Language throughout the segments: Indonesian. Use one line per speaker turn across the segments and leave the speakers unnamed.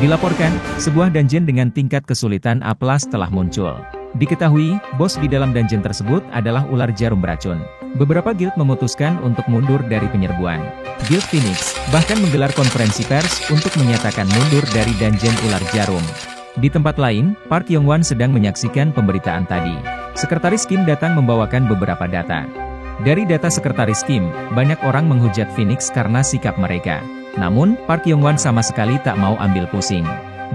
Dilaporkan, sebuah dungeon dengan tingkat kesulitan A+ telah muncul. Diketahui, bos di dalam dungeon tersebut adalah ular jarum beracun. Beberapa guild memutuskan untuk mundur dari penyerbuan. Guild Phoenix bahkan menggelar konferensi pers untuk menyatakan mundur dari dungeon ular jarum. Di tempat lain, Park Yong-wan sedang menyaksikan pemberitaan tadi. Sekretaris Kim datang membawakan beberapa data. Dari data Sekretaris Kim, banyak orang menghujat Phoenix karena sikap mereka. Namun, Park Yong-wan sama sekali tak mau ambil pusing.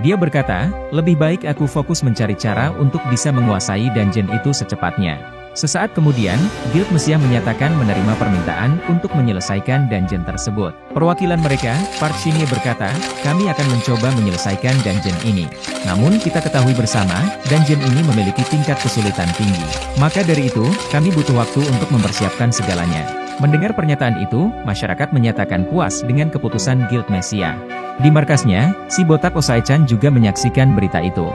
Dia berkata, lebih baik aku fokus mencari cara untuk bisa menguasai dungeon itu secepatnya. Sesaat kemudian, Guild Mesiah menyatakan menerima permintaan untuk menyelesaikan dungeon tersebut. Perwakilan mereka, Park Shin-ye berkata, kami akan mencoba menyelesaikan dungeon ini. Namun kita ketahui bersama, dungeon ini memiliki tingkat kesulitan tinggi. Maka dari itu, kami butuh waktu untuk mempersiapkan segalanya. Mendengar pernyataan itu, masyarakat menyatakan puas dengan keputusan Guild Mesiah. Di markasnya, si botak Osai-chan juga menyaksikan berita itu.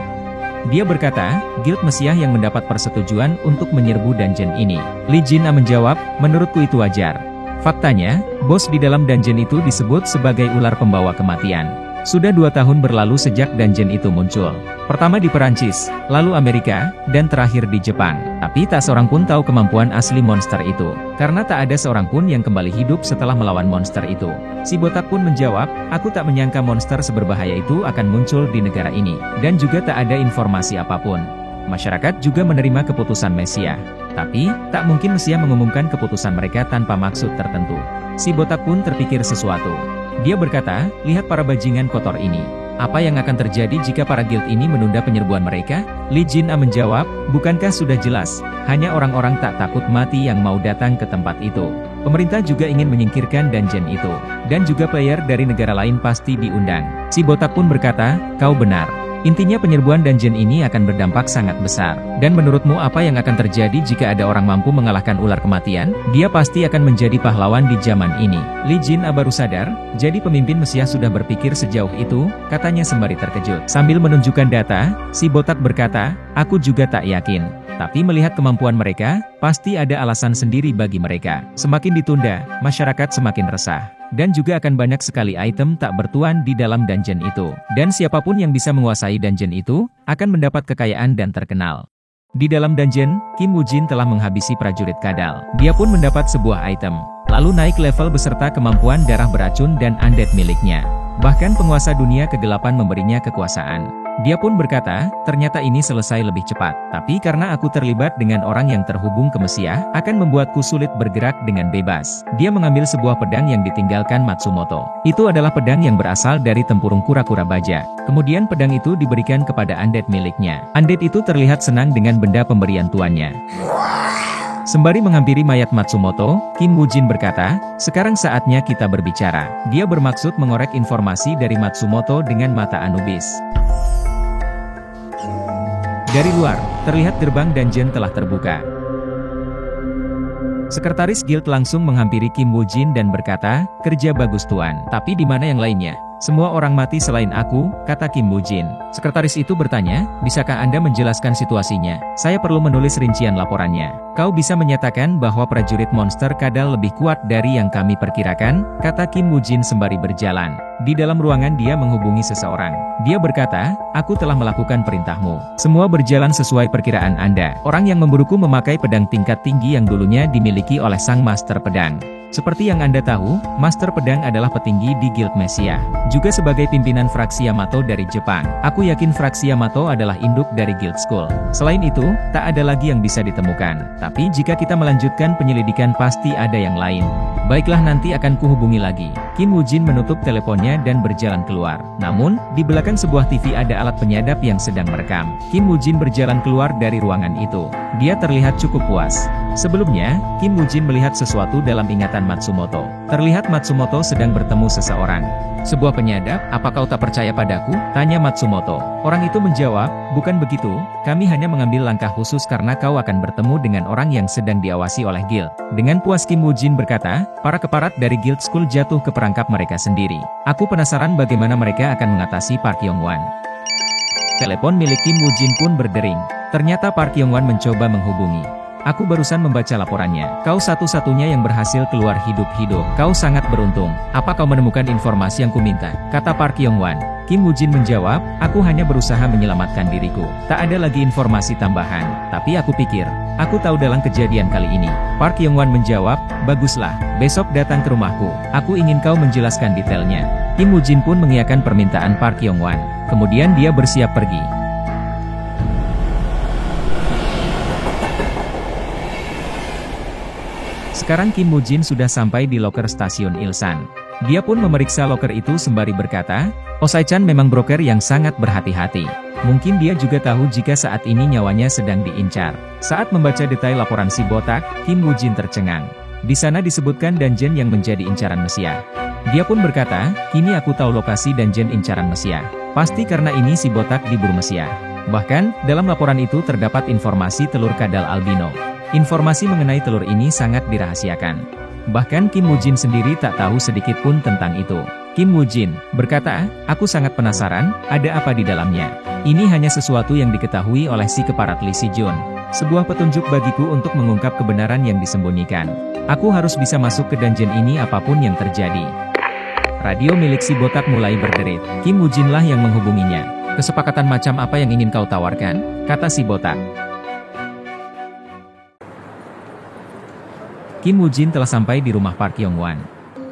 Dia berkata, Guild Mesiah yang mendapat persetujuan untuk menyerbu dungeon ini. Lee Jin-a menjawab, menurutku itu wajar. Faktanya, bos di dalam dungeon itu disebut sebagai ular pembawa kematian. Sudah 2 tahun berlalu sejak dungeon itu muncul. Pertama di Perancis, lalu Amerika, dan terakhir di Jepang. Tapi tak seorang pun tahu kemampuan asli monster itu. Karena tak ada seorang pun yang kembali hidup setelah melawan monster itu. Si botak pun menjawab, aku tak menyangka monster seberbahaya itu akan muncul di negara ini. Dan juga tak ada informasi apapun. Masyarakat juga menerima keputusan Mesiah. Tapi, tak mungkin Mesiah mengumumkan keputusan mereka tanpa maksud tertentu. Si botak pun terpikir sesuatu. Dia berkata, lihat para bajingan kotor ini. Apa yang akan terjadi jika para guild ini menunda penyerbuan mereka? Lee Jin-a menjawab, bukankah sudah jelas, hanya orang-orang tak takut mati yang mau datang ke tempat itu. Pemerintah juga ingin menyingkirkan dungeon itu. Dan juga player dari negara lain pasti diundang. Si botak pun berkata, kau benar. Intinya penyerbuan dungeon ini akan berdampak sangat besar. Dan menurutmu apa yang akan terjadi jika ada orang mampu mengalahkan ular kematian? Dia pasti akan menjadi pahlawan di zaman ini. Lee Jin-a baru sadar, jadi pemimpin Mesiah sudah berpikir sejauh itu, katanya sembari terkejut. Sambil menunjukkan data, si botak berkata, aku juga tak yakin. Tapi melihat kemampuan mereka, pasti ada alasan sendiri bagi mereka. Semakin ditunda, masyarakat semakin resah. Dan juga akan banyak sekali item tak bertuan di dalam dungeon itu. Dan siapapun yang bisa menguasai dungeon itu, akan mendapat kekayaan dan terkenal. Di dalam dungeon, Kim Woo-jin telah menghabisi prajurit kadal. Dia pun mendapat sebuah item. Lalu naik level beserta kemampuan darah beracun dan undead miliknya. Bahkan penguasa dunia kegelapan memberinya kekuasaan. Dia pun berkata, ternyata ini selesai lebih cepat. Tapi karena aku terlibat dengan orang yang terhubung ke Mesiah, akan membuatku sulit bergerak dengan bebas. Dia mengambil sebuah pedang yang ditinggalkan Matsumoto. Itu adalah pedang yang berasal dari tempurung kura-kura baja. Kemudian pedang itu diberikan kepada undead miliknya. Undead itu terlihat senang dengan benda pemberian tuannya. Sembari menghampiri mayat Matsumoto, Kim Woo-jin berkata, sekarang saatnya kita berbicara. Dia bermaksud mengorek informasi dari Matsumoto dengan mata Anubis. Dari luar, terlihat gerbang dungeon telah terbuka. Sekretaris guild langsung menghampiri Kim Woo-jin dan berkata, kerja bagus tuan. Tapi di mana yang lainnya? Semua orang mati selain aku, kata Kim Woo-jin. Sekretaris itu bertanya, bisakah Anda menjelaskan situasinya? Saya perlu menulis rincian laporannya. Kau bisa menyatakan bahwa prajurit monster kadal lebih kuat dari yang kami perkirakan, kata Kim Woo-jin sembari berjalan. Di dalam ruangan dia menghubungi seseorang. Dia berkata, aku telah melakukan perintahmu. Semua berjalan sesuai perkiraan Anda. Orang yang memburuku memakai pedang tingkat tinggi yang dulunya dimiliki oleh sang master pedang. Seperti yang Anda tahu, Master Pedang adalah petinggi di Guild Mesiah. Juga sebagai pimpinan fraksi Yamato dari Jepang. Aku yakin fraksi Yamato adalah induk dari Guild School. Selain itu, tak ada lagi yang bisa ditemukan. Tapi jika kita melanjutkan penyelidikan pasti ada yang lain. Baiklah, nanti akan kuhubungi lagi. Kim Woo-jin menutup teleponnya dan berjalan keluar. Namun, di belakang sebuah TV ada alat penyadap yang sedang merekam. Kim Woo-jin berjalan keluar dari ruangan itu. Dia terlihat cukup puas. Sebelumnya, Kim Woo-jin melihat sesuatu dalam ingatan Matsumoto. Terlihat Matsumoto sedang bertemu seseorang. Sebuah penyadap, apa kau tak percaya padaku? Tanya Matsumoto. Orang itu menjawab, bukan begitu, kami hanya mengambil langkah khusus karena kau akan bertemu dengan orang yang sedang diawasi oleh guild. Dengan puas Kim Woo-jin berkata, para keparat dari Guild School jatuh ke perangkap mereka sendiri. Aku penasaran bagaimana mereka akan mengatasi Park Yong-wan. Telepon milik Kim Woo-jin pun berdering. Ternyata Park Yong-wan mencoba menghubungi. Aku barusan membaca laporannya. Kau satu-satunya yang berhasil keluar hidup-hidup. Kau sangat beruntung. Apa kau menemukan informasi yang kuminta? Kata Park Yong-wan. Kim Woo-jin menjawab, aku hanya berusaha menyelamatkan diriku. Tak ada lagi informasi tambahan, tapi aku pikir, aku tahu dalam kejadian kali ini. Park Yong-wan menjawab, baguslah, besok datang ke rumahku. Aku ingin kau menjelaskan detailnya. Kim Woo-jin pun mengiyakan permintaan Park Yong-wan. Kemudian dia bersiap pergi. Sekarang Kim Woo-jin sudah sampai di loker stasiun Ilsan. Dia pun memeriksa loker itu sembari berkata, Osai-chan memang broker yang sangat berhati-hati. Mungkin dia juga tahu jika saat ini nyawanya sedang diincar. Saat membaca detail laporan si botak, Kim Woo-jin tercengang. Di sana disebutkan dungeon yang menjadi incaran Mesia. Dia pun berkata, kini aku tahu lokasi dungeon incaran Mesia. Pasti karena ini si botak diburu Mesia. Bahkan, dalam laporan itu terdapat informasi telur kadal albino. Informasi mengenai telur ini sangat dirahasiakan. Bahkan Kim Woo-jin sendiri tak tahu sedikit pun tentang itu. Kim Woo-jin berkata, aku sangat penasaran, ada apa di dalamnya. Ini hanya sesuatu yang diketahui oleh si keparat Lee Si-jun. Sebuah petunjuk bagiku untuk mengungkap kebenaran yang disembunyikan. Aku harus bisa masuk ke dungeon ini apapun yang terjadi. Radio milik si botak mulai berderit. Kim Woo-jin lah yang menghubunginya. Kesepakatan macam apa yang ingin kau tawarkan? Kata si botak. Kim Woo-jin telah sampai di rumah Park Yong-wan.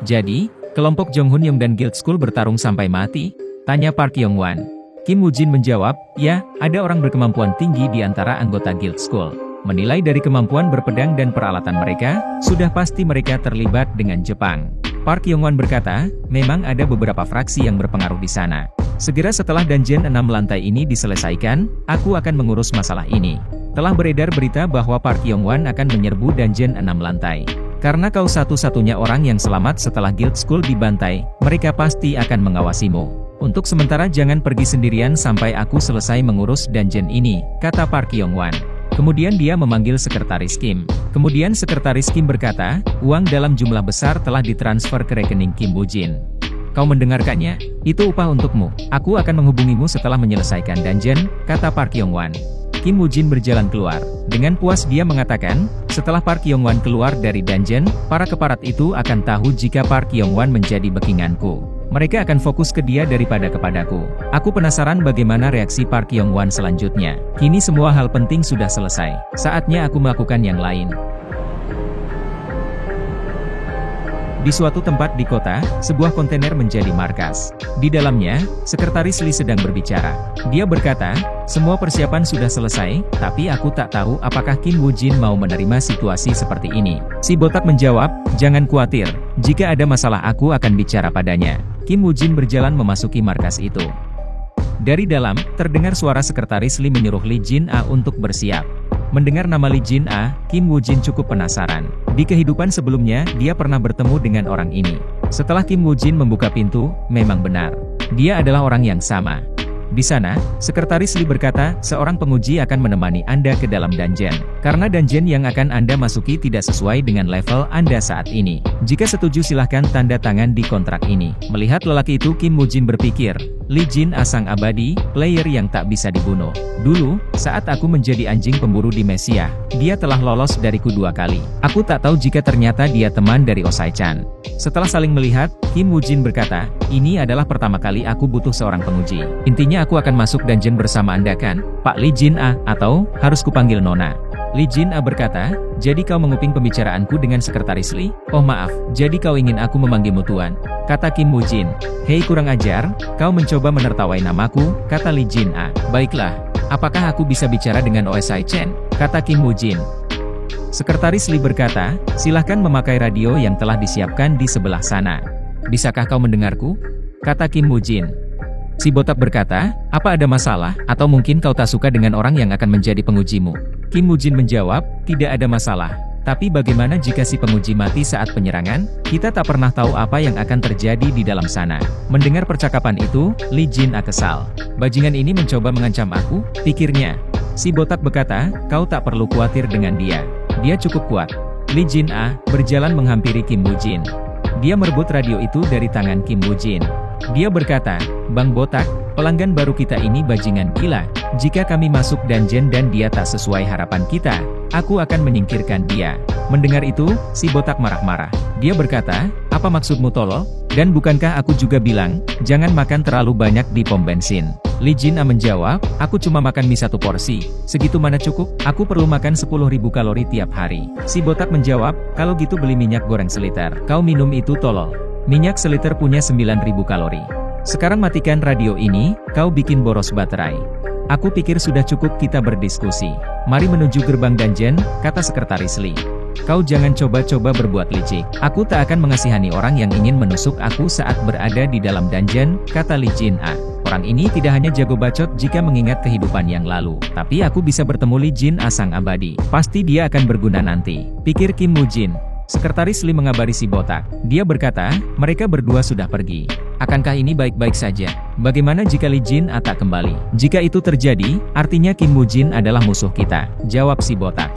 Jadi, kelompok Jong Hun Young dan Guild School bertarung sampai mati? Tanya Park Yong-wan. Kim Woo-jin menjawab, ya, ada orang berkemampuan tinggi di antara anggota Guild School. Menilai dari kemampuan berpedang dan peralatan mereka, sudah pasti mereka terlibat dengan Jepang. Park Yong-wan berkata, memang ada beberapa fraksi yang berpengaruh di sana. Segera setelah dungeon 6 lantai ini diselesaikan, aku akan mengurus masalah ini. Telah beredar berita bahwa Park Yong-wan akan menyerbu dungeon 6 lantai. Karena kau satu-satunya orang yang selamat setelah Guild School dibantai, mereka pasti akan mengawasimu. Untuk sementara jangan pergi sendirian sampai aku selesai mengurus dungeon ini, kata Park Yong-wan. Kemudian dia memanggil Sekretaris Kim. Kemudian Sekretaris Kim berkata, uang dalam jumlah besar telah ditransfer ke rekening Kim Woo-jin. Kau mendengarkannya? Itu upah untukmu. Aku akan menghubungimu setelah menyelesaikan dungeon, kata Park Yong-wan. Kim Woo-jin berjalan keluar. Dengan puas dia mengatakan, setelah Park Yong-wan keluar dari dungeon, para keparat itu akan tahu jika Park Yong-wan menjadi backinganku. Mereka akan fokus ke dia daripada kepadaku. Aku penasaran bagaimana reaksi Park Yong-wan selanjutnya. Kini semua hal penting sudah selesai. Saatnya aku melakukan yang lain. Di suatu tempat di kota, sebuah kontainer menjadi markas. Di dalamnya, Sekretaris Lee sedang berbicara. Dia berkata, semua persiapan sudah selesai, tapi aku tak tahu apakah Kim Woo-jin mau menerima situasi seperti ini. Si botak menjawab, jangan khawatir, jika ada masalah aku akan bicara padanya. Kim Woo-jin berjalan memasuki markas itu. Dari dalam, terdengar suara Sekretaris Lee menyuruh Lee Jin-a untuk bersiap. Mendengar nama Lee Jin-a, Kim Woo-jin cukup penasaran. Di kehidupan sebelumnya, dia pernah bertemu dengan orang ini. Setelah Kim Woo-jin membuka pintu, memang benar. Dia adalah orang yang sama. Di sana, Sekretaris Lee berkata, seorang penguji akan menemani Anda ke dalam dungeon. Karena dungeon yang akan Anda masuki tidak sesuai dengan level Anda saat ini. Jika setuju silahkan tanda tangan di kontrak ini. Melihat lelaki itu Kim Woo-jin berpikir, Lee Jin-a sang abadi, player yang tak bisa dibunuh. Dulu, saat aku menjadi anjing pemburu di Mesia, dia telah lolos dariku 2 kali. Aku tak tahu jika ternyata dia teman dari Osai-chan. Setelah saling melihat, Kim Woo-jin berkata, ini adalah pertama kali aku butuh seorang penguji. Intinya aku akan masuk dungeon bersama Anda kan, Pak Lee Jin-a, atau harus kupanggil Nona? Lee Jin-a berkata, jadi kau menguping pembicaraanku dengan Sekretaris Lee? Oh maaf, jadi kau ingin aku memanggilmu Tuan? Kata Kim Woo-jin. Hei kurang ajar, kau mencoba menertawai namaku, kata Lee Jin-a. Baiklah, apakah aku bisa bicara dengan Osai-chan? Kata Kim Woo-jin. Sekretaris Lee berkata, silahkan memakai radio yang telah disiapkan di sebelah sana. Bisakah kau mendengarku? Kata Kim Woo-jin. Si botak berkata, apa ada masalah, atau mungkin kau tak suka dengan orang yang akan menjadi pengujimu? Kim Woo-jin menjawab, tidak ada masalah. Tapi bagaimana jika si penguji mati saat penyerangan? Kita tak pernah tahu apa yang akan terjadi di dalam sana. Mendengar percakapan itu, Lee Jin-a kesal. Bajingan ini mencoba mengancam aku, pikirnya. Si botak berkata, kau tak perlu khawatir dengan dia. Dia cukup kuat. Lee Jin-a berjalan menghampiri Kim Woo-jin. Dia merebut radio itu dari tangan Kim Woo-jin. Dia berkata, Bang Botak, pelanggan baru kita ini bajingan gila. Jika kami masuk dungeon dan dia tak sesuai harapan kita, aku akan menyingkirkan dia. Mendengar itu, si botak marah-marah. Dia berkata, apa maksudmu tolol? Dan bukankah aku juga bilang, jangan makan terlalu banyak di pom bensin? Li Jin A menjawab, aku cuma makan mie 1 porsi, segitu mana cukup? Aku perlu makan 10.000 kalori tiap hari. Si botak menjawab, kalau gitu beli minyak goreng seliter. Kau minum itu tolol. Minyak seliter punya 9.000 kalori. Sekarang matikan radio ini, kau bikin boros baterai. Aku pikir sudah cukup kita berdiskusi. Mari menuju gerbang dungeon, kata sekretaris Li. Kau jangan coba-coba berbuat licik. Aku tak akan mengasihani orang yang ingin menusuk aku saat berada di dalam dungeon, kata Li Jin A. Orang ini tidak hanya jago bacot jika mengingat kehidupan yang lalu, tapi aku bisa bertemu Li Jin A sang abadi. Pasti dia akan berguna nanti, pikir Kim Woo Jin. Sekretaris Li mengabari si botak. Dia berkata, mereka berdua sudah pergi. Akankah ini baik-baik saja? Bagaimana jika Li Jin A tak kembali? Jika itu terjadi, artinya Kim Woo Jin adalah musuh kita, jawab si botak.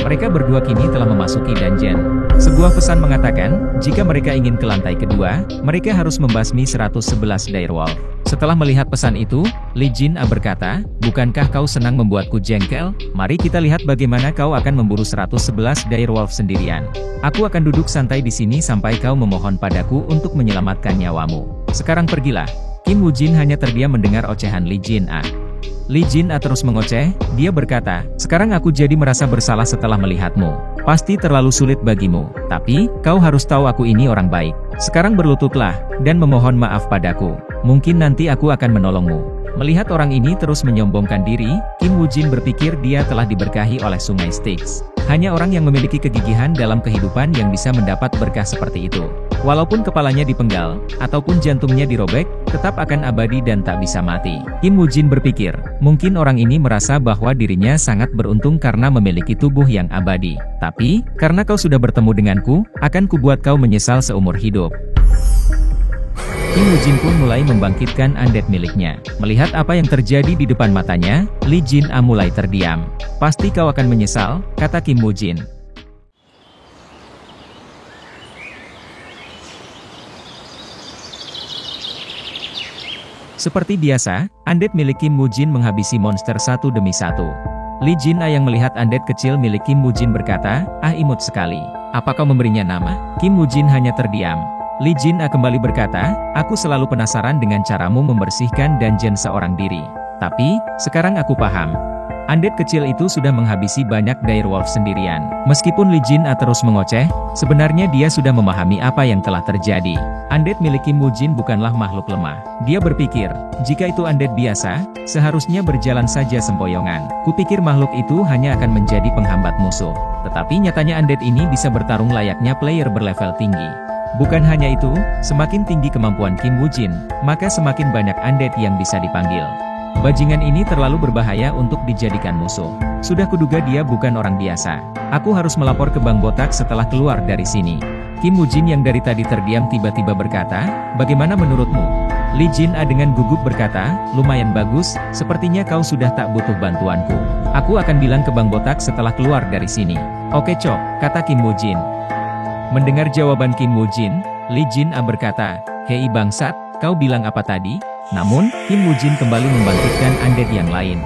Mereka berdua kini telah memasuki dungeon. Sebuah pesan mengatakan, jika mereka ingin ke lantai kedua, mereka harus membasmi 111 direwolf. Setelah melihat pesan itu, Li Jin A berkata, bukankah kau senang membuatku jengkel? Mari kita lihat bagaimana kau akan memburu 111 direwolf sendirian. Aku akan duduk santai di sini sampai kau memohon padaku untuk menyelamatkan nyawamu. Sekarang pergilah. Kim Woo Jin hanya terdiam mendengar ocehan Li Jin A. Li Jin A terus mengoceh, dia berkata, sekarang aku jadi merasa bersalah setelah melihatmu. Pasti terlalu sulit bagimu, tapi, kau harus tahu aku ini orang baik. Sekarang berlututlah, dan memohon maaf padaku. Mungkin nanti aku akan menolongmu. Melihat orang ini terus menyombongkan diri, Kim Woo Jin berpikir dia telah diberkahi oleh sungai Styx. Hanya orang yang memiliki kegigihan dalam kehidupan yang bisa mendapat berkah seperti itu. Walaupun kepalanya dipenggal, ataupun jantungnya dirobek, tetap akan abadi dan tak bisa mati. Kim Woo Jin berpikir, mungkin orang ini merasa bahwa dirinya sangat beruntung karena memiliki tubuh yang abadi. Tapi, karena kau sudah bertemu denganku, akan kubuat kau menyesal seumur hidup. Kim Woo Jin pun mulai membangkitkan undead miliknya. Melihat apa yang terjadi di depan matanya, Li Jin A mulai terdiam. Pasti kau akan menyesal, kata Kim Woo Jin. Seperti biasa, undead milik Kim Woo Jin menghabisi monster satu demi satu. Li Jin A yang melihat undead kecil milik Kim Woo Jin berkata, ah imut sekali. Apa kau memberinya nama? Kim Woo Jin hanya terdiam. Li Jin A kembali berkata, aku selalu penasaran dengan caramu membersihkan dungeon seorang diri. Tapi, sekarang aku paham. Undead kecil itu sudah menghabisi banyak direwolf sendirian. Meskipun Li Jin A terus mengoceh, sebenarnya dia sudah memahami apa yang telah terjadi. Undead milik Kim Woo Jin bukanlah makhluk lemah. Dia berpikir, jika itu undead biasa, seharusnya berjalan saja sempoyongan. Kupikir makhluk itu hanya akan menjadi penghambat musuh. Tetapi nyatanya undead ini bisa bertarung layaknya player berlevel tinggi. Bukan hanya itu, semakin tinggi kemampuan Kim Woo Jin, maka semakin banyak undead yang bisa dipanggil. Bajingan ini terlalu berbahaya untuk dijadikan musuh. Sudah kuduga dia bukan orang biasa. Aku harus melapor ke Bang Botak setelah keluar dari sini. Kim Woo Jin yang dari tadi terdiam tiba-tiba berkata, bagaimana menurutmu? Li Jin A dengan gugup berkata, lumayan bagus, sepertinya kau sudah tak butuh bantuanku. Aku akan bilang ke Bang Botak setelah keluar dari sini. Oke cok, kata Kim Woo Jin. Mendengar jawaban Kim Woo Jin, Li Jin A berkata, hei bangsat, kau bilang apa tadi? Namun, Kim Woo Jin kembali membangkitkan undead yang lain.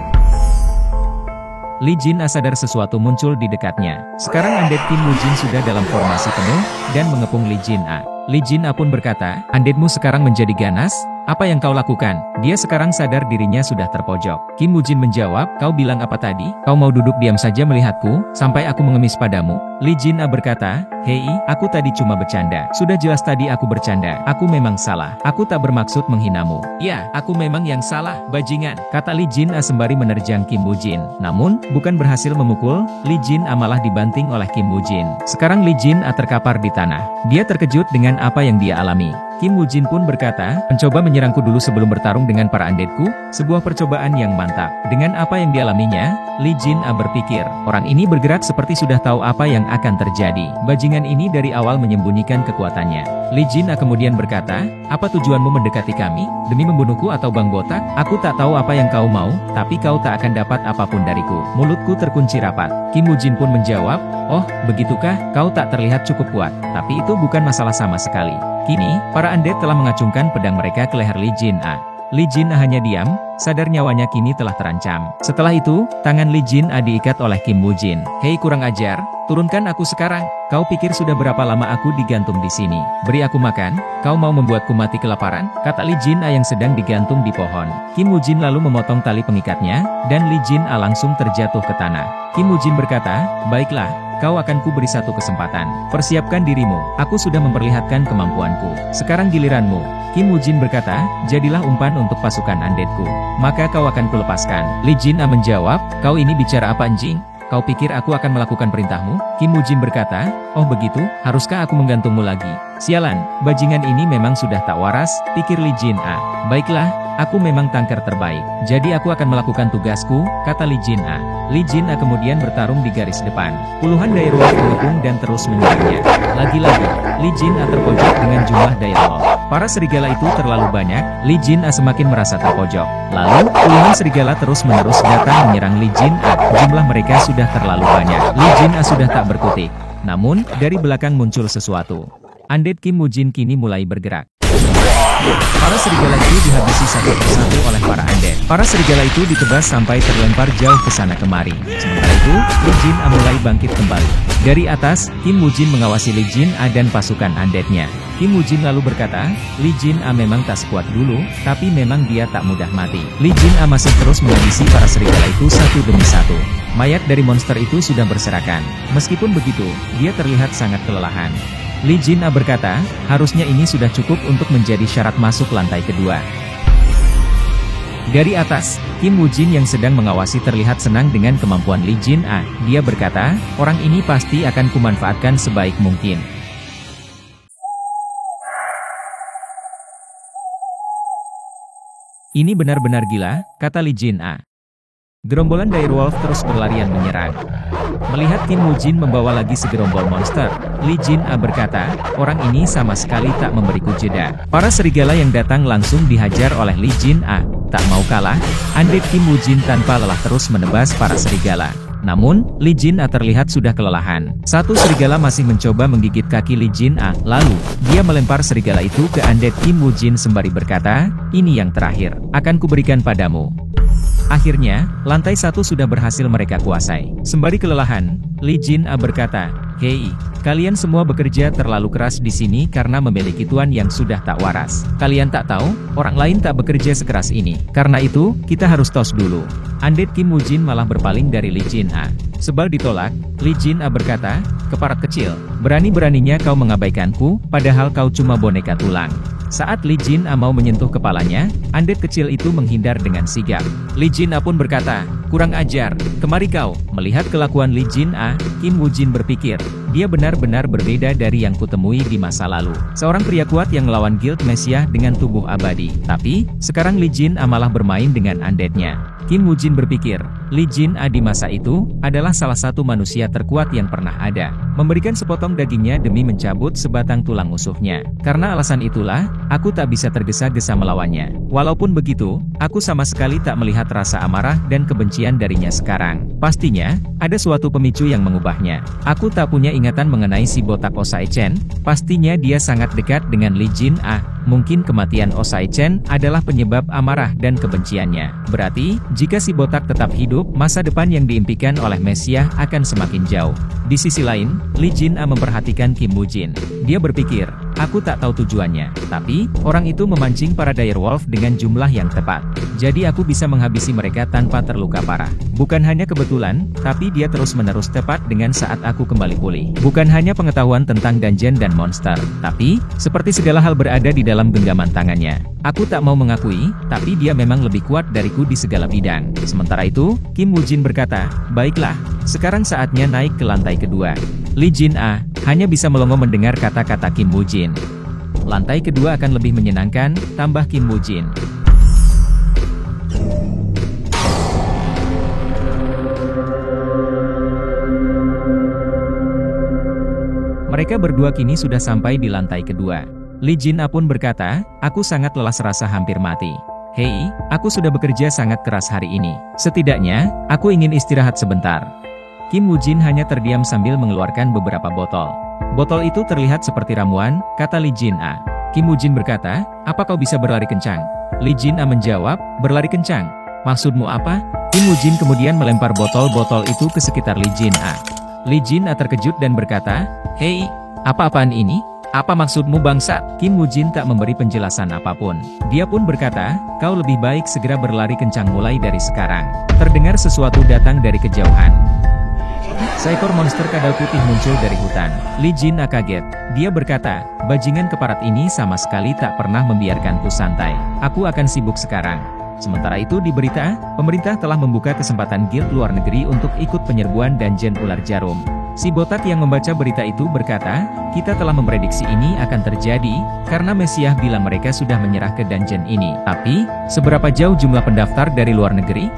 Li Jin A sadar sesuatu muncul di dekatnya. Sekarang undead Kim Woo Jin sudah dalam formasi penuh, dan mengepung Li Jin A. Li Jin A pun berkata, undeadmu sekarang menjadi ganas? Apa yang kau lakukan? Dia sekarang sadar dirinya sudah terpojok. Kim Woo Jin menjawab, kau bilang apa tadi? Kau mau duduk diam saja melihatku, sampai aku mengemis padamu? Li Jin A berkata, hei, aku tadi cuma bercanda. Sudah jelas tadi aku bercanda. Aku memang salah. Aku tak bermaksud menghinamu. Ya, aku memang yang salah, bajingan, kata Li Jin A sembari menerjang Kim Woo Jin. Namun, bukan berhasil memukul, Li Jin A malah dibanting oleh Kim Woo Jin. Sekarang Li Jin A terkapar di tanah. Dia terkejut dengan apa yang dia alami. Kim Woo Jin pun berkata, mencoba menyerangku dulu sebelum bertarung dengan para undeadku, sebuah percobaan yang mantap. Dengan apa yang dialaminya, Li Jin A berpikir, orang ini bergerak seperti sudah tahu apa yang akan terjadi. Bajingan ini dari awal menyembunyikan kekuatannya. Li Jin A kemudian berkata, apa tujuanmu mendekati kami? Demi membunuhku atau Bang Botak? Aku tak tahu apa yang kau mau, tapi kau tak akan dapat apapun dariku. Mulutku terkunci rapat. Kim Woo Jin pun menjawab, oh, begitukah? Kau tak terlihat cukup kuat. Tapi itu bukan masalah sama sekali. Kini, para undead telah mengacungkan pedang mereka ke leher Li Jin A. Li Jin A hanya diam, sadar nyawanya kini telah terancam. Setelah itu, tangan Li Jin A diikat oleh Kim Woo Jin. Hei kurang ajar, turunkan aku sekarang. Kau pikir sudah berapa lama aku digantung di sini? Beri aku makan, kau mau membuatku mati kelaparan? Kata Li Jin A yang sedang digantung di pohon. Kim Woo Jin lalu memotong tali pengikatnya, dan Li Jin A langsung terjatuh ke tanah. Kim Woo Jin berkata, baiklah, kau akan kuberi satu kesempatan. Persiapkan dirimu, aku sudah memperlihatkan kemampuanku. Sekarang giliranmu. Kim Woo Jin berkata, jadilah umpan untuk pasukan undeadku. Maka kau akan kulepaskan. Li Jin A menjawab, kau ini bicara apa anjing? Kau pikir aku akan melakukan perintahmu? Kim Woo Jin berkata, oh begitu, haruskah aku menggantungmu lagi? Sialan, bajingan ini memang sudah tak waras, pikir Li Jin A. Baiklah, aku memang tangkar terbaik. Jadi aku akan melakukan tugasku, kata Li Jin A. Li Jin A kemudian bertarung di garis depan. Puluhan direwolf mengepung dan terus menyerangnya. Lagi-lagi, Li Jin A terpojok dengan jumlah direwolf. Para serigala itu terlalu banyak, Li Jin A semakin merasa terpojok. Lalu, puluhan serigala terus-menerus datang menyerang Li Jin A. Jumlah mereka sudah terlalu banyak. Li Jin A sudah tak berkutik. Namun, dari belakang muncul sesuatu. Undead Kim Woo Jin kini mulai bergerak. Para serigala itu dihabisi satu persatu oleh para undead. Para serigala itu ditebas sampai terlempar jauh ke sana kemari. Sementara itu, Li Jin A mulai bangkit kembali. Dari atas, Kim Woo Jin mengawasi Li Jin A dan pasukan undeadnya. Kim Woo Jin lalu berkata, Li Jin A memang tak sekuat dulu, tapi memang dia tak mudah mati. Li Jin A masih terus menghabisi para serigala itu satu demi satu. Mayat dari monster itu sudah berserakan. Meskipun begitu, dia terlihat sangat kelelahan. Li Jin A berkata, harusnya ini sudah cukup untuk menjadi syarat masuk lantai kedua. Dari atas, Kim Woo Jin yang sedang mengawasi terlihat senang dengan kemampuan Li Jin A. Dia berkata, orang ini pasti akan kumanfaatkan sebaik mungkin. Ini benar-benar gila, kata Li Jin A. Gerombolan direwolf terus berlarian menyerang. Melihat Kim Woo Jin membawa lagi segerombol monster, Li Jin A berkata, orang ini sama sekali tak memberiku jeda. Para serigala yang datang langsung dihajar oleh Li Jin A. Tak mau kalah, undead Kim Woo Jin tanpa lelah terus menebas para serigala. Namun, Li Jin A terlihat sudah kelelahan. Satu serigala masih mencoba menggigit kaki Li Jin A. Lalu, dia melempar serigala itu ke undead Kim Woo Jin sembari berkata, ini yang terakhir, akan kuberikan padamu. Akhirnya, lantai satu sudah berhasil mereka kuasai. Sembari kelelahan, Li Jin A berkata, hei, kalian semua bekerja terlalu keras di sini karena memiliki tuan yang sudah tak waras. Kalian tak tahu, orang lain tak bekerja sekeras ini. Karena itu, kita harus tos dulu. Undead Kim Woo Jin malah berpaling dari Li Jin A. Sebal ditolak, Li Jin A berkata, keparat kecil, berani-beraninya kau mengabaikanku, padahal kau cuma boneka tulang. Saat Li Jin A mau menyentuh kepalanya, undead kecil itu menghindar dengan sigap. Li Jin A pun berkata, kurang ajar, kemari kau. Melihat kelakuan Li Jin A, Kim Woo Jin berpikir, dia benar-benar berbeda dari yang kutemui di masa lalu. Seorang pria kuat yang melawan Guild Messiah dengan tubuh abadi. Tapi, sekarang Li Jin A malah bermain dengan undeadnya. Kim Woo Jin berpikir, Li Jin A di masa itu, adalah salah satu manusia terkuat yang pernah ada. Memberikan sepotong dagingnya demi mencabut sebatang tulang musuhnya. Karena alasan itulah, aku tak bisa tergesa-gesa melawannya. Walaupun begitu, aku sama sekali tak melihat rasa amarah dan kebencian darinya sekarang. Pastinya, ada suatu pemicu yang mengubahnya. Aku tak punya ingatan mengenai si botak Osai Chen. Pastinya dia sangat dekat dengan Li Jin A. Mungkin kematian Osai Chen adalah penyebab amarah dan kebenciannya. Berarti, jika si botak tetap hidup, masa depan yang diimpikan oleh Messiah akan semakin jauh. Di sisi lain, Li Jin A memperhatikan Kim Woo Jin. Dia berpikir, aku tak tahu tujuannya, tapi orang itu memancing para direwolf dengan jumlah yang tepat. Jadi aku bisa menghabisi mereka tanpa terluka parah. Bukan hanya kebetulan, tapi dia terus-menerus tepat dengan saat aku kembali pulih. Bukan hanya pengetahuan tentang dungeon dan monster, tapi seperti segala hal berada di dalam genggaman tangannya. Aku tak mau mengakui, tapi dia memang lebih kuat dariku di segala bidang. Sementara itu, Kim Woo Jin berkata, baiklah, sekarang saatnya naik ke lantai kedua. Li Jin A hanya bisa melongo mendengar kata-kata Kim Woo Jin. Lantai kedua akan lebih menyenangkan, tambah Kim Woo Jin. Mereka berdua kini sudah sampai di lantai kedua. Li Jin A pun berkata, aku sangat lelah serasa hampir mati. Hei, aku sudah bekerja sangat keras hari ini. Setidaknya, aku ingin istirahat sebentar. Kim Woo Jin hanya terdiam sambil mengeluarkan beberapa botol. Botol itu terlihat seperti ramuan, kata Li Jin A. Kim Woo Jin berkata, apa kau bisa berlari kencang? Li Jin A menjawab, berlari kencang. Maksudmu apa? Kim Woo Jin kemudian melempar botol-botol itu ke sekitar Li Jin A. Lee Jin terkejut dan berkata, "Hei, apa-apaan ini? Apa maksudmu bangsat?" Kim Woo Jin tak memberi penjelasan apapun. Dia pun berkata, "Kau lebih baik segera berlari kencang mulai dari sekarang." Terdengar sesuatu datang dari kejauhan. Seekor monster kadal putih muncul dari hutan. Lee Jin kaget. Dia berkata, "Bajingan keparat ini sama sekali tak pernah membiarkanku santai. Aku akan sibuk sekarang." Sementara itu di berita, pemerintah telah membuka kesempatan guild luar negeri untuk ikut penyerbuan Dungeon Ular Jarum. Si botak yang membaca berita itu berkata, "Kita telah memprediksi ini akan terjadi, karena Mesiah bilang mereka sudah menyerah ke dungeon ini. Tapi, seberapa jauh jumlah pendaftar dari luar negeri?"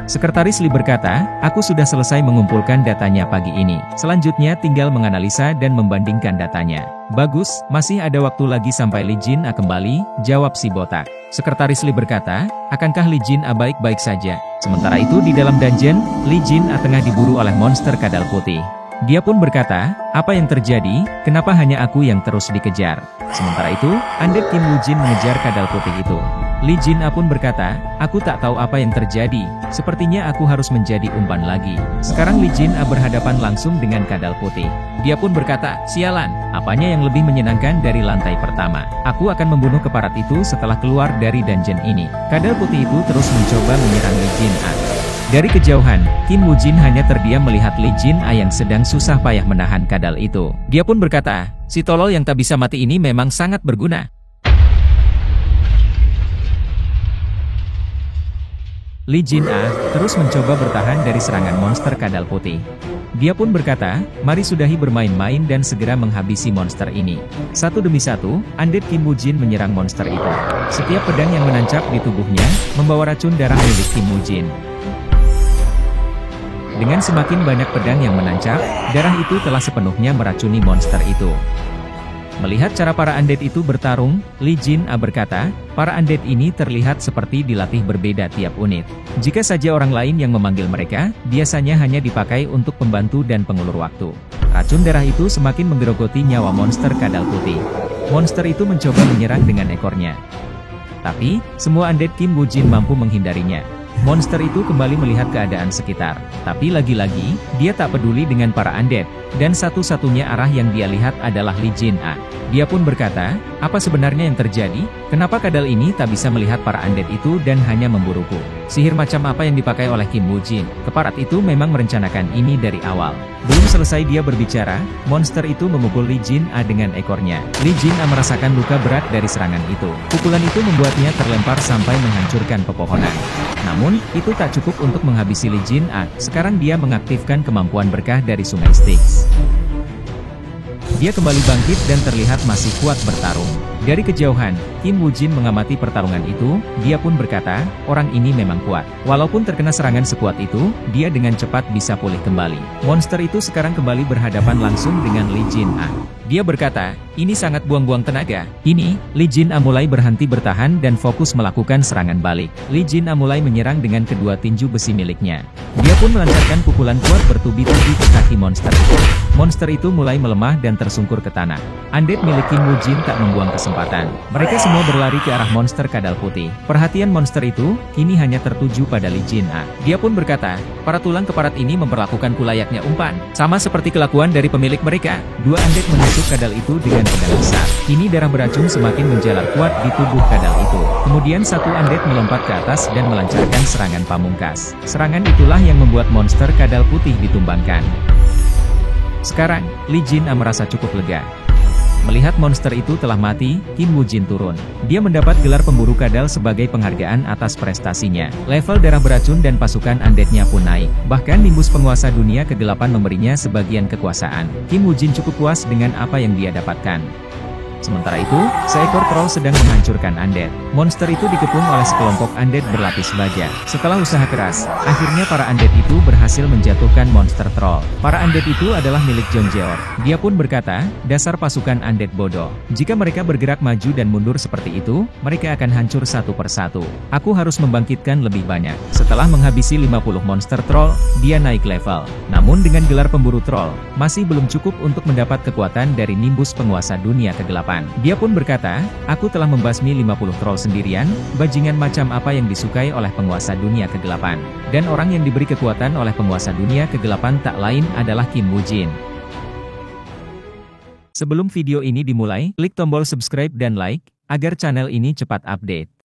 Sekretaris Lee berkata, "Aku sudah selesai mengumpulkan datanya pagi ini. Selanjutnya tinggal menganalisa dan membandingkan datanya." "Bagus, masih ada waktu lagi sampai Lee Jin kembali," jawab si botak. Sekretaris Lee berkata, "Akankah Lee Jin baik-baik saja?" Sementara itu di dalam dungeon, Lee Jin tengah diburu oleh monster kadal putih. Dia pun berkata, "Apa yang terjadi? Kenapa hanya aku yang terus dikejar?" Sementara itu, Undead Kim Woo Jin mengejar kadal putih itu. Lee Jin pun berkata, "Aku tak tahu apa yang terjadi, sepertinya aku harus menjadi umpan lagi." Sekarang Lee Jin berhadapan langsung dengan kadal putih. Dia pun berkata, "Sialan, apanya yang lebih menyenangkan dari lantai pertama? Aku akan membunuh keparat itu setelah keluar dari dungeon ini." Kadal putih itu terus mencoba menyerang Lee Jin. Dari kejauhan, Kim Woo Jin hanya terdiam melihat Lee Jin yang sedang susah payah menahan kadal itu. Dia pun berkata, "Si tolol yang tak bisa mati ini memang sangat berguna." Lee Jin terus mencoba bertahan dari serangan monster kadal putih. Dia pun berkata, "Mari sudahi bermain-main dan segera menghabisi monster ini." Satu demi satu, Undead Kim Woo Jin menyerang monster itu. Setiap pedang yang menancap di tubuhnya, membawa racun darah milik Kim Woo Jin. Dengan semakin banyak pedang yang menancap, darah itu telah sepenuhnya meracuni monster itu. Melihat cara para undead itu bertarung, Lee Jin berkata, "Para undead ini terlihat seperti dilatih berbeda tiap unit. Jika saja orang lain yang memanggil mereka, biasanya hanya dipakai untuk pembantu dan pengulur waktu." Racun darah itu semakin menggerogoti nyawa monster kadal putih. Monster itu mencoba menyerang dengan ekornya. Tapi, semua undead Kim Woo Jin mampu menghindarinya. Monster itu kembali melihat keadaan sekitar. Tapi lagi-lagi, dia tak peduli dengan para undead, dan satu-satunya arah yang dia lihat adalah Lee Jin. Dia pun berkata, "Apa sebenarnya yang terjadi? Kenapa kadal ini tak bisa melihat para undead itu dan hanya memburuku? Sihir macam apa yang dipakai oleh Kim Woo Jin? Keparat itu memang merencanakan ini dari awal." Belum selesai dia berbicara, monster itu memukul Lee Jin dengan ekornya. Lee Jin merasakan luka berat dari serangan itu. Pukulan itu membuatnya terlempar sampai menghancurkan pepohonan. Namun, itu tak cukup untuk menghabisi Lee Jin. Sekarang dia mengaktifkan kemampuan berkah dari Sungai Styx. Dia kembali bangkit dan terlihat masih kuat bertarung. Dari kejauhan, Kim Woo Jin mengamati pertarungan itu. Dia pun berkata, "Orang ini memang kuat." Walaupun terkena serangan sekuat itu, dia dengan cepat bisa pulih kembali. Monster itu sekarang kembali berhadapan langsung dengan Lee Jin. Dia berkata, "Ini sangat buang-buang tenaga." Ini, Lee Jin mulai berhenti bertahan dan fokus melakukan serangan balik. Lee Jin mulai menyerang dengan kedua tinju besi miliknya. Dia pun melancarkan pukulan kuat bertubi-tubi ke kaki monster itu. Monster itu mulai melemah dan tersungkur ke tanah. Undead milik Kim Woo Jin tak membuang kesempatan. Mereka semua berlari ke arah monster kadal putih. Perhatian monster itu, kini hanya tertuju pada Lee Jin. Dia pun berkata, "Para tulang keparat ini memperlakukanku layaknya umpan. Sama seperti kelakuan dari pemilik mereka." Dua undead menusuk kadal itu dengan pedang besar. Kini darah beracun semakin menjalar kuat di tubuh kadal itu. Kemudian satu undead melompat ke atas dan melancarkan serangan pamungkas. Serangan itulah yang membuat monster kadal putih ditumbangkan. Sekarang, Lee Jin merasa cukup lega. Melihat monster itu telah mati, Kim Woo Jin turun. Dia mendapat gelar pemburu kadal sebagai penghargaan atas prestasinya. Level darah beracun dan pasukan undeadnya pun naik. Bahkan Nimbus penguasa dunia ke-8 memberinya sebagian kekuasaan. Kim Woo Jin cukup puas dengan apa yang dia dapatkan. Sementara itu, seekor troll sedang menghancurkan undead. Monster itu dikepung oleh sekelompok undead berlapis baja. Setelah usaha keras, akhirnya para undead itu berhasil menjatuhkan monster troll. Para undead itu adalah milik John Jeor. Dia pun berkata, "Dasar pasukan undead bodoh. Jika mereka bergerak maju dan mundur seperti itu, mereka akan hancur satu persatu. Aku harus membangkitkan lebih banyak." Setelah menghabisi 50 monster troll, dia naik level. Namun dengan gelar pemburu troll, masih belum cukup untuk mendapat kekuatan dari Nimbus penguasa dunia ke-8. kegelapan. Dia pun berkata, aku telah membasmi 50 troll sendirian, bajingan macam apa yang disukai oleh penguasa dunia kegelapan. Dan orang yang diberi kekuatan oleh penguasa dunia kegelapan tak lain adalah Kim Woo Jin. Sebelum video ini dimulai, klik tombol subscribe dan like, agar channel ini cepat update.